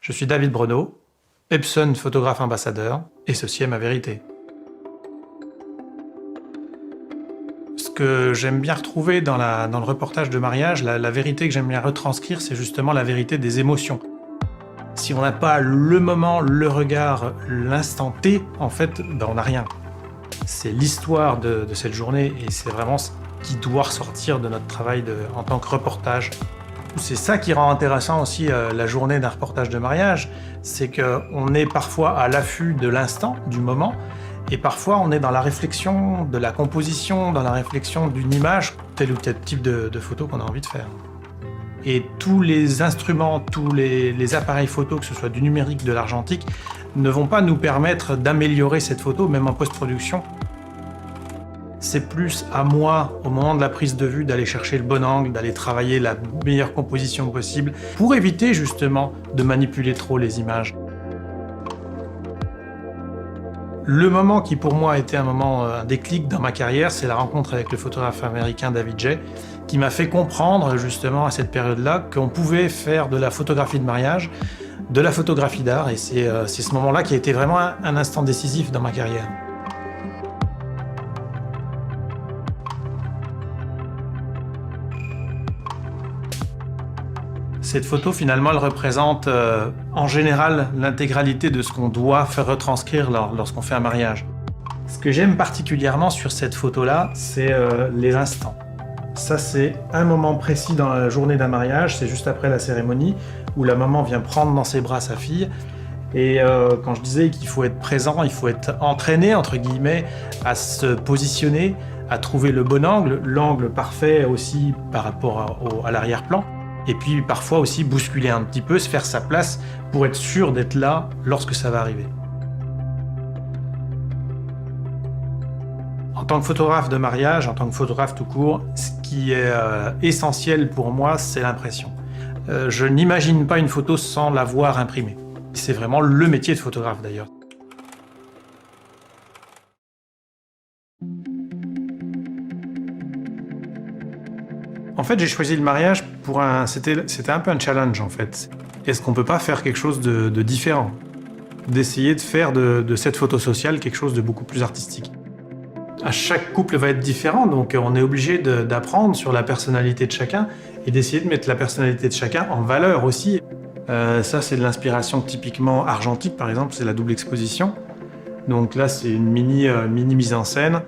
Je suis David Breneau, Epson photographe ambassadeur, et ceci est ma vérité. Ce que j'aime bien retrouver dans le reportage de mariage, la vérité que j'aime bien retranscrire, c'est justement la vérité des émotions. Si on n'a pas le moment, le regard, l'instant T, en fait, on n'a rien. C'est l'histoire de cette journée et c'est vraiment ce qui doit ressortir de notre travail en tant que reportage. C'est ça qui rend intéressant aussi la journée d'un reportage de mariage, c'est qu'on est parfois à l'affût de l'instant, du moment, et parfois on est dans la réflexion de la composition, dans la réflexion d'une image, tel ou tel type de photo qu'on a envie de faire. Et tous les instruments, tous les appareils photo, que ce soit du numérique, de l'argentique, ne vont pas nous permettre d'améliorer cette photo, même en post-production. C'est plus à moi, au moment de la prise de vue, d'aller chercher le bon angle, d'aller travailler la meilleure composition possible, pour éviter justement de manipuler trop les images. Le moment qui pour moi a été un déclic dans ma carrière, c'est la rencontre avec le photographe américain David Jay, qui m'a fait comprendre justement à cette période-là qu'on pouvait faire de la photographie de mariage, de la photographie d'art, et c'est ce moment-là qui a été vraiment un instant décisif dans ma carrière. Cette photo, finalement, elle représente en général l'intégralité de ce qu'on doit faire retranscrire lorsqu'on fait un mariage. Ce que j'aime particulièrement sur cette photo-là, c'est les instants. Ça, c'est un moment précis dans la journée d'un mariage, c'est juste après la cérémonie, où la maman vient prendre dans ses bras sa fille. Et quand je disais qu'il faut être présent, il faut être entraîné, entre guillemets, à se positionner, à trouver le bon angle, l'angle parfait aussi par rapport à l'arrière-plan. Et puis parfois aussi bousculer un petit peu, se faire sa place pour être sûr d'être là lorsque ça va arriver. En tant que photographe de mariage, en tant que photographe tout court, ce qui est essentiel pour moi, c'est l'impression. Je n'imagine pas une photo sans l'avoir imprimée. C'est vraiment le métier de photographe d'ailleurs. En fait, j'ai choisi le mariage pour c'était un peu un challenge en fait. Est-ce qu'on peut pas faire quelque chose de différent? D'essayer de faire de cette photo sociale quelque chose de beaucoup plus artistique. À chaque couple va être différent, donc on est obligé d'apprendre sur la personnalité de chacun et d'essayer de mettre la personnalité de chacun en valeur aussi. Ça, c'est de l'inspiration typiquement argentique, par exemple, c'est la double exposition. Donc là, c'est une mini mise en scène.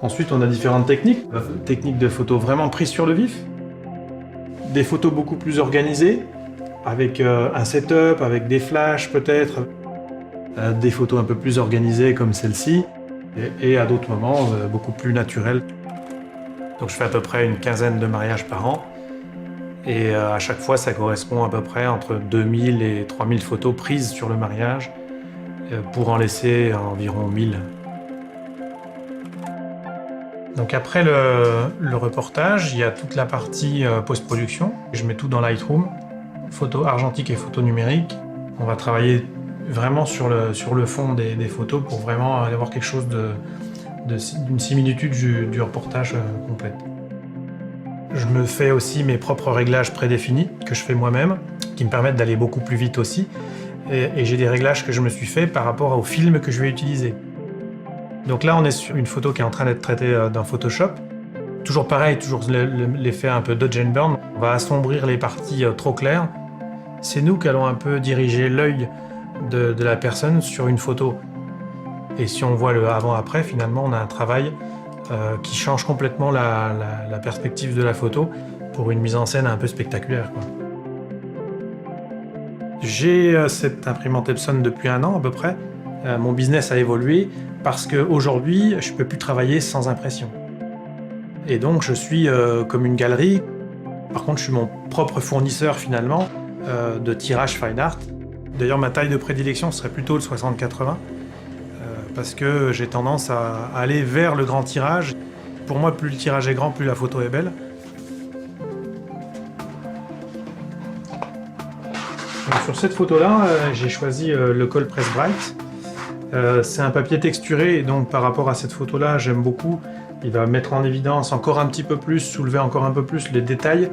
Ensuite, on a différentes techniques. Techniques de photos vraiment prises sur le vif. Des photos beaucoup plus organisées, avec un setup, avec des flashs peut-être. Des photos un peu plus organisées comme celle-ci. Et à d'autres moments, beaucoup plus naturelles. Donc je fais à peu près une quinzaine de mariages par an. Et à chaque fois, ça correspond à peu près entre 2000 et 3000 photos prises sur le mariage, pour en laisser environ 1000. Donc après le reportage, il y a toute la partie post-production. Je mets tout dans Lightroom, photo argentique et photo numérique. On va travailler vraiment sur le fond des photos pour vraiment avoir quelque chose d'une similitude du reportage complète. Je me fais aussi mes propres réglages prédéfinis que je fais moi-même, qui me permettent d'aller beaucoup plus vite aussi. Et j'ai des réglages que je me suis fait par rapport au film que je vais utiliser. Donc là, on est sur une photo qui est en train d'être traitée dans Photoshop. Toujours pareil, toujours l'effet un peu dodge and burn. On va assombrir les parties trop claires. C'est nous qui allons un peu diriger l'œil de la personne sur une photo. Et si on voit le avant-après, finalement, on a un travail qui change complètement la perspective de la photo pour une mise en scène un peu spectaculaire, quoi. J'ai cette imprimante Epson depuis 1 an à peu près. Mon business a évolué parce qu'aujourd'hui, je ne peux plus travailler sans impression. Et donc, je suis comme une galerie. Par contre, je suis mon propre fournisseur finalement de tirage fine art. D'ailleurs, ma taille de prédilection serait plutôt le 60-80 parce que j'ai tendance à aller vers le grand tirage. Pour moi, plus le tirage est grand, plus la photo est belle. Donc, sur cette photo-là, j'ai choisi le Cold Press Bright. C'est un papier texturé et donc par rapport à cette photo-là, j'aime beaucoup. Il va mettre en évidence encore un petit peu plus, soulever encore un peu plus les détails.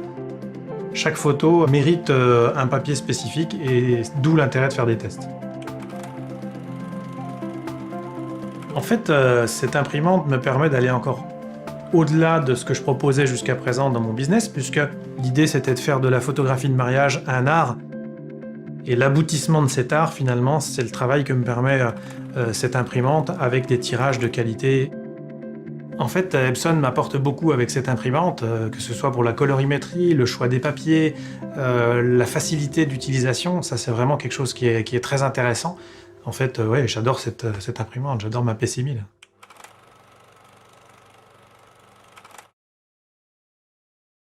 Chaque photo mérite un papier spécifique et d'où l'intérêt de faire des tests. En fait, cette imprimante me permet d'aller encore au-delà de ce que je proposais jusqu'à présent dans mon business, puisque l'idée c'était de faire de la photographie de mariage un art. Et l'aboutissement de cet art, finalement, c'est le travail que me permet cette imprimante avec des tirages de qualité. En fait, Epson m'apporte beaucoup avec cette imprimante, que ce soit pour la colorimétrie, le choix des papiers, la facilité d'utilisation. Ça, c'est vraiment quelque chose qui est très intéressant. En fait, ouais, j'adore cette imprimante, j'adore ma P6000.